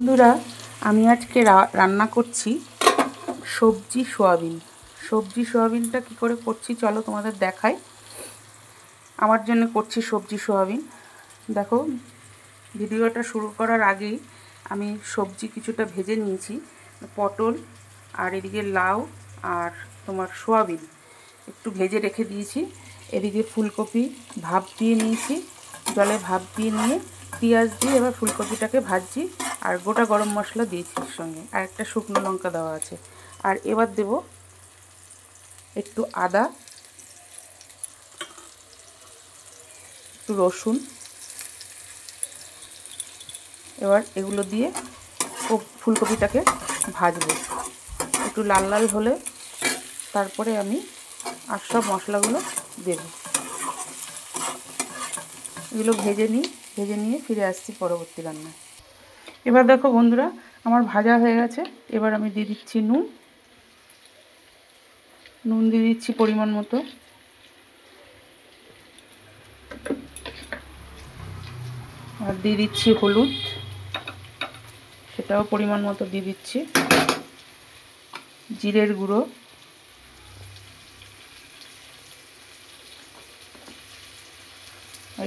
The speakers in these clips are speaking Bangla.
বন্ধুরা, আমি আজকে রান্না করছি সবজি সোয়াবিনটা কি করে করছি চলো তোমাদের দেখাই। আমার জন্য করছি সবজি সোয়াবিন। দেখো, ভিডিওটা শুরু করার আগেই আমি সবজি কিছুটা ভেজে নিয়েছি। পটল আর এদিকে লাউ আর তোমার সোয়াবিন একটু ভেজে রেখে দিয়েছি। এদিকে ফুলকপি ভাপ দিয়ে নিয়েছি, জলে ভাপ দিয়ে নিয়ে পেঁয়াজ দিয়ে এবার ফুলকপিটাকে ভাজছি। আর গোটা গরম মশলা দিয়েছি এর সঙ্গে, আর একটা শুকনো লঙ্কা দেওয়া আছে। আর এবার দেব একটু আদা, একটু রসুন। এবার এগুলো দিয়ে ফুলকপিটাকে ভাজবো, একটু লাল লাল হলে তারপরে আমি আর সব মশলাগুলো দেব। এগুলো ভেজে নিয়ে ফিরে আসছি পরবর্তী রান্নায়। এবার দেখো বন্ধুরা, আমার ভাজা হয়ে গেছে। এবার আমি দিয়ে দিচ্ছি নুন দিয়ে দিচ্ছি পরিমাণ মতো। আর দিয়ে দিচ্ছি হলুদ, সেটাও পরিমাণ মতো দিয়ে দিচ্ছি। জিরের গুঁড়ো,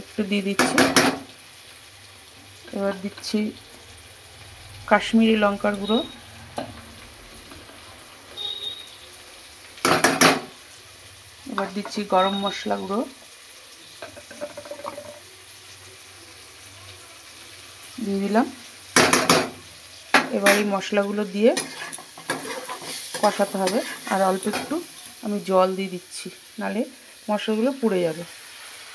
একটু দিয়ে দিচ্ছি। এবার দিচ্ছি কাশ্মীরি লঙ্কার গুঁড়ো, এবার দিচ্ছি গরম মশলা গুঁড়ো, দিয়ে দিলাম। এবার এই মশলাগুলো দিয়ে কষাতে হবে। আর অল্প একটু আমি জল দিয়ে দিচ্ছি, নাহলে মশলাগুলো পুড়ে যাবে।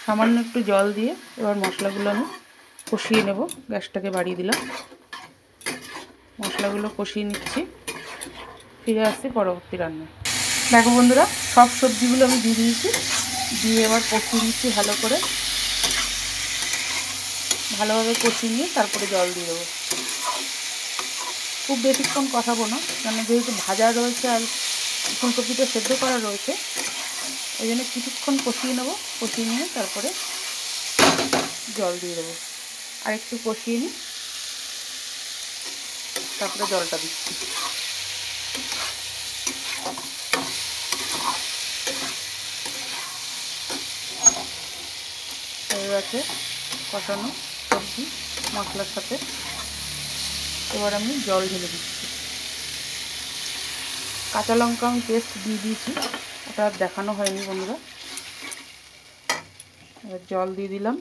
সামান্য একটু জল দিয়ে এবার মশলাগুলো আমি কষিয়ে নেব। গ্যাসটাকে বাড়িয়ে দিলাম, মশলাগুলো কষিয়ে নিচ্ছি। ফিরে আসছি পরবর্তী রান্নায়। দেখো বন্ধুরা, সব সবজিগুলো আমি দিয়ে দিয়েছি, দিয়ে এবার কষিয়ে নিচ্ছি ভালোভাবে কষিয়ে নিয়ে তারপরে জল দিয়ে দেবো। খুব বেশিক্ষণ কষাবো না, কারণ যেহেতু ভাজা রয়েছে আর ফুলকপিটা সেদ্ধ করা রয়েছে, ওই জন্য কিছুক্ষণ কষিয়ে নেবো। কষিয়ে নিয়ে তারপরে জল দিয়ে দেবো। আর একটু কষিয়ে নিই, তারপরে জলটা দিচ্ছি। হয়ে গেছে কষানো সবজি মশলার সাথে। এবার আমি জল ঢেলে দিচ্ছি। কাঁচা লঙ্কা আমি পেস্ট দিয়ে দিয়েছি, ওটা আর দেখানো হয়নি বন্ধুরা। এবার জল দিয়ে দিলাম।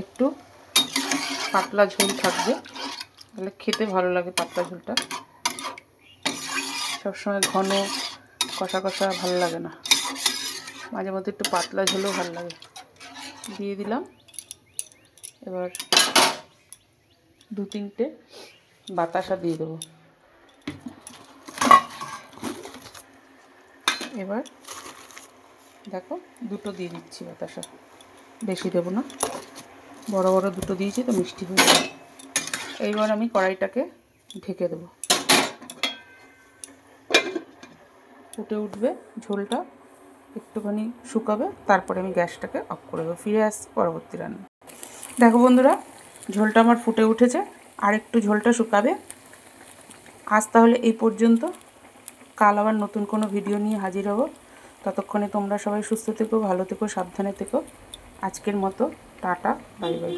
একটু পাতলা ঝোল থাকবে, তাহলে খেতে ভালো লাগে। পাতলা ঝোলটা সবসময় ঘন কষা কষা ভালো লাগে না, মাঝে মধ্যে একটু পাতলা ঝোলও ভালো লাগে। দিয়ে দিলাম। এবার 2-3টে বাতাসা দিয়ে দেবো। এবার দেখো, 2টো দিয়ে দিচ্ছি বাতাসা, বেশি দেবো না, বড় বড় 2টো দিয়েছি তো মিষ্টি হয়ে যাবে। এইবার আমি কড়াইটাকে ঢেকে দেবো, ফুটে উঠবে, ঝোলটা একটুখানি শুকাবে, তারপরে আমি গ্যাসটাকে অফ করে দেবো। ফিরে আসছি পরবর্তী রান্না। দেখো বন্ধুরা, ঝোলটা আমার ফুটে উঠেছে, আর একটু ঝোলটা শুকাবে। আজ তাহলে এই পর্যন্ত। কাল আবার নতুন কোনো ভিডিও নিয়ে হাজির হব। ততক্ষণে তোমরা সবাই সুস্থ থেকো, ভালো থেকো, সাবধানে থেকো। আজকের মতো টাটা, বাই বাই।